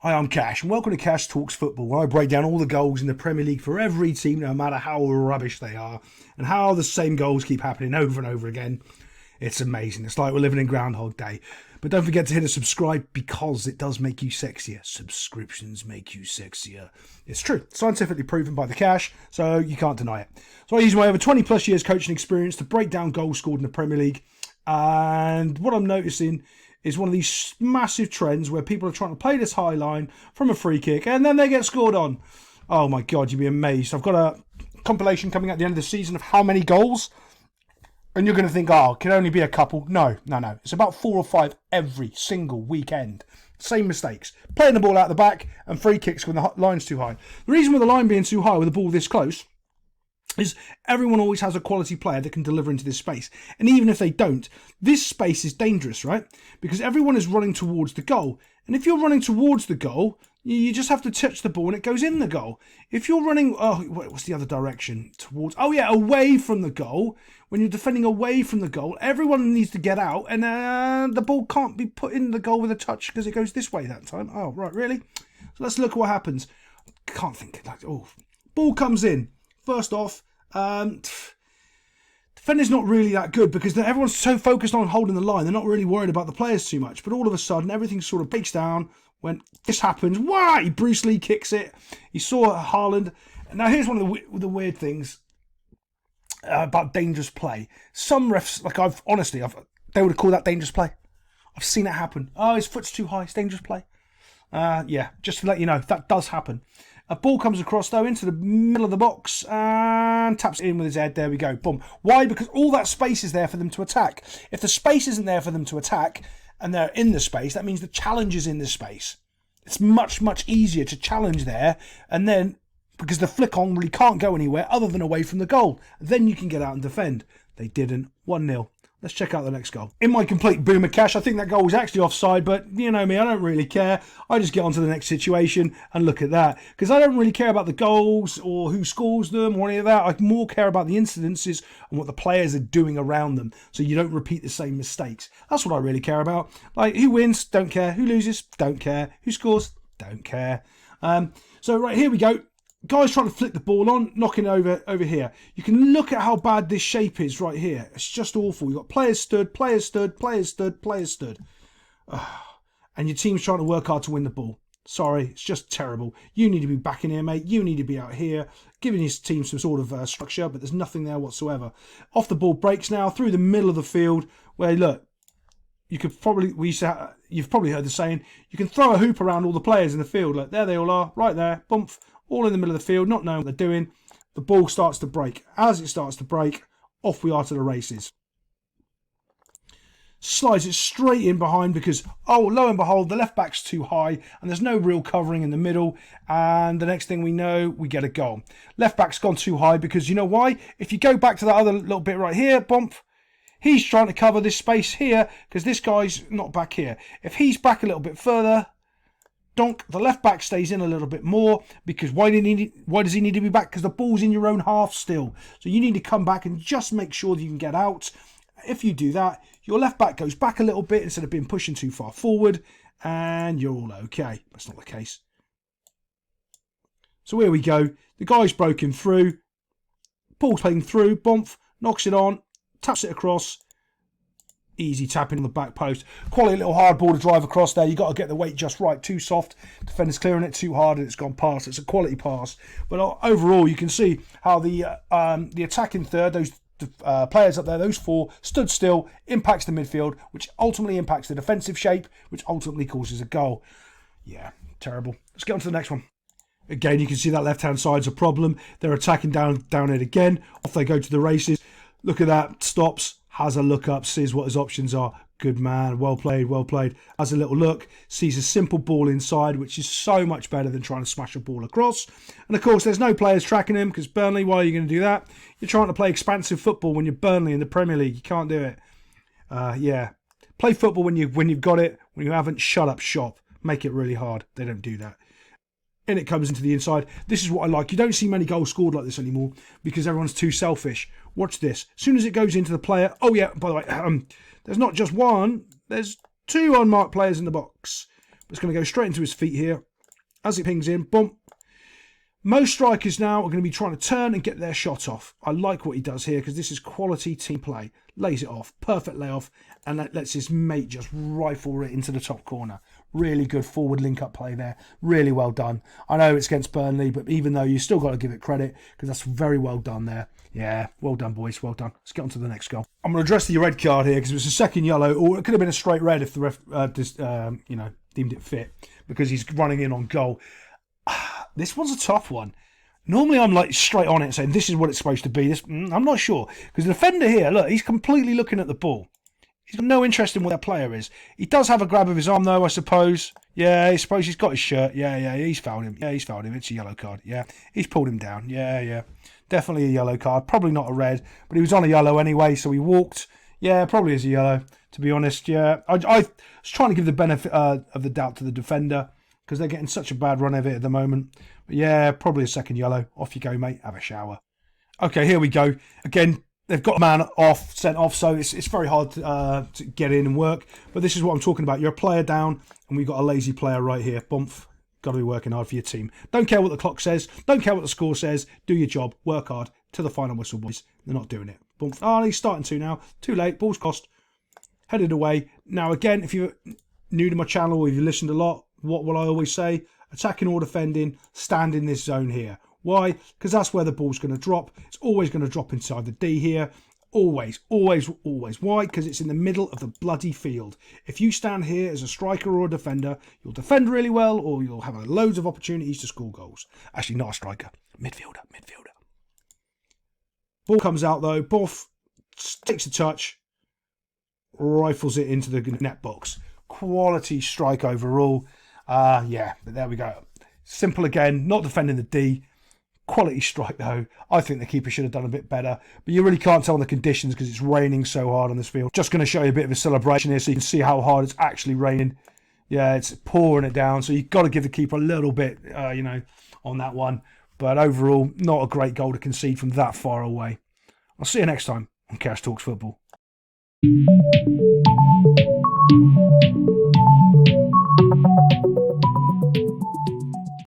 Hi, I'm Cash, and welcome to Cash Talks Football, where I break down all the goals in the Premier League for every team, no matter how rubbish they are, and how the same goals keep happening over and over again. It's amazing. It's like we're living in Groundhog Day. But don't forget to hit a subscribe because it does make you sexier. Subscriptions make you sexier. It's true. Scientifically proven by the Cash, so you can't deny it. So I use my over 20 plus years coaching experience to break down goals scored in the Premier League. And what I'm noticing is one of these massive trends where people are trying to play this high line from a free kick and then they get scored on. Oh my God, you'd be amazed. I've got a compilation coming at the end of the season of how many goals. And you're going to think, oh, it can only be a couple. No. It's about 4 or 5 every single weekend. Same mistakes. Playing the ball out the back and free kicks when the line's too high. The reason with the line being too high with the ball this close is everyone always has a quality player that can deliver into this space. And even if they don't, this space is dangerous, right? Because everyone is running towards the goal. And if you're running towards the goal, you just have to touch the ball and it goes in the goal. If you're running, what's the other direction? Away from the goal. When you're defending away from the goal, everyone needs to get out and the ball can't be put in the goal with a touch because it goes this way that time. Oh, right, really? So let's look at what happens. Can't think. Ball comes in. First off, defending's not really that good because everyone's so focused on holding the line. They're not really worried about the players too much. But all of a sudden, everything sort of breaks down when this happens. Why? Bruce Lee kicks it. He saw Haaland. Now, here's one of the weird things about dangerous play. Some refs, they would have called that dangerous play. I've seen it happen. Oh, his foot's too high. It's dangerous play. Just to let you know, that does happen. A ball comes across, though, into the middle of the box and taps it in with his head. There we go. Boom. Why? Because all that space is there for them to attack. If the space isn't there for them to attack and they're in the space, that means the challenge is in the space. It's much, much easier to challenge there. And then, because the flick on really can't go anywhere other than away from the goal. Then you can get out and defend. They didn't. 1-0. Let's check out the next goal. In my complete boomer Cash, I think that goal was actually offside, but you know me, I don't really care. I just get on to the next situation and look at that. Because I don't really care about the goals or who scores them or any of that. I more care about the incidences and what the players are doing around them so you don't repeat the same mistakes. That's what I really care about. Like, who wins? Don't care. Who loses? Don't care. Who scores? Don't care. So right, here we go. Guys trying to flick the ball on, knocking over here. You can look at how bad this shape is right here. It's just awful. You've got players stood. And your team's trying to work hard to win the ball. Sorry, it's just terrible. You need to be back in here, mate. You need to be out here, giving your team some sort of structure, but there's nothing there whatsoever. Off the ball breaks now through the middle of the field where, look, you've probably heard the saying, you can throw a hoop around all the players in the field. Look, there they all are, right there, bump. All in the middle of the field, not knowing what they're doing. The ball starts to break. As it starts to break, off we are to the races. Slides it straight in behind because, lo and behold, the left back's too high and there's no real covering in the middle. And the next thing we know, we get a goal. Left back's gone too high because you know why? If you go back to that other little bit right here, bump, he's trying to cover this space here because this guy's not back here. If he's back a little bit further, donk, the left back stays in a little bit more because why does he need to be back? Because the ball's in your own half still. So you need to come back and just make sure that you can get out. If you do that, your left back goes back a little bit instead of being pushing too far forward and you're all okay. That's not the case. So here we go. The guy's broken through. Ball's playing through. Bump, knocks it on, taps it across. Easy tapping on the back post. Quality little hard ball to drive across there. You've got to get the weight just right. Too soft. Defender's clearing it too hard and it's gone past. It's a quality pass. But overall, you can see how the attacking third, those players up there, those 4, stood still, impacts the midfield, which ultimately impacts the defensive shape, which ultimately causes a goal. Yeah, terrible. Let's get on to the next one. Again, you can see that left-hand side's a problem. They're attacking down it again. Off they go to the races. Look at that. Stops. Has a look up, sees what his options are. Good man, well played. Has a little look, sees a simple ball inside, which is so much better than trying to smash a ball across. And of course, there's no players tracking him because Burnley, why are you going to do that? You're trying to play expansive football when you're Burnley in the Premier League. You can't do it. Play football when you've got it. When you haven't, shut up shop. Make it really hard. They don't do that. And it comes into the inside. This is what I like. You don't see many goals scored like this anymore because everyone's too selfish. Watch this. As soon as it goes into the player... Oh, yeah, by the way, there's not just one. There's 2 unmarked players in the box. But it's going to go straight into his feet here. as it pings in, bump. Most strikers now are going to be trying to turn and get their shot off. I like what he does here because this is quality team play. Lays it off, perfect layoff, and that lets his mate just rifle it into the top corner. Really good forward link-up play there. Really well done. I know it's against Burnley, but even though you still got to give it credit because that's very well done there. Yeah, well done, boys. Well done. Let's get on to the next goal. I'm going to address the red card here because it was a second yellow, or it could have been a straight red if the ref, deemed it fit because he's running in on goal. This one's a tough one. Normally I'm like straight on it saying this is what it's supposed to be. I'm not sure. Because the defender here, look, he's completely looking at the ball. He's got no interest in what that player is. He does have a grab of his arm though, I suppose. Yeah, I suppose he's got his shirt. Yeah, he's fouled him. Yeah, he's fouled him. It's a yellow card. Yeah, he's pulled him down. Yeah. Definitely a yellow card. Probably not a red, but he was on a yellow anyway, so he walked. Yeah, probably is a yellow, to be honest. Yeah, I was trying to give the benefit of the doubt to the defender because they're getting such a bad run of it at the moment. But yeah, probably a second yellow. Off you go, mate. Have a shower. Okay, here we go. Again, they've got a man sent off, so it's very hard to get in and work. But this is what I'm talking about. You're a player down, and we've got a lazy player right here. Bump. Got to be working hard for your team. Don't care what the clock says. Don't care what the score says. Do your job. Work hard to the final whistle, boys. They're not doing it. Bump. Oh, he's starting to now. Too late. Ball's crossed. Headed away. Now, again, if you're new to my channel or if you listened a lot, what will I always say? Attacking or defending, stand in this zone here. Why? Because that's where the ball's going to drop. It's always going to drop inside the D here. Always. Why? Because it's in the middle of the bloody field. If you stand here as a striker or a defender, you'll defend really well or you'll have loads of opportunities to score goals. Actually, not a striker. Midfielder. Ball comes out though. Boff takes a touch. Rifles it into the net box. Quality strike overall. But there we go. Simple again. Not defending the D. Quality strike though. I think the keeper should have done a bit better, but you really can't tell on the conditions because it's raining so hard on this field. Just going to show you a bit of a celebration here so you can see how hard it's actually raining. Yeah, it's pouring it down, so you've got to give the keeper a little bit, on that one. But overall, not a great goal to concede from that far away. I'll see you next time on Cash Talks Football.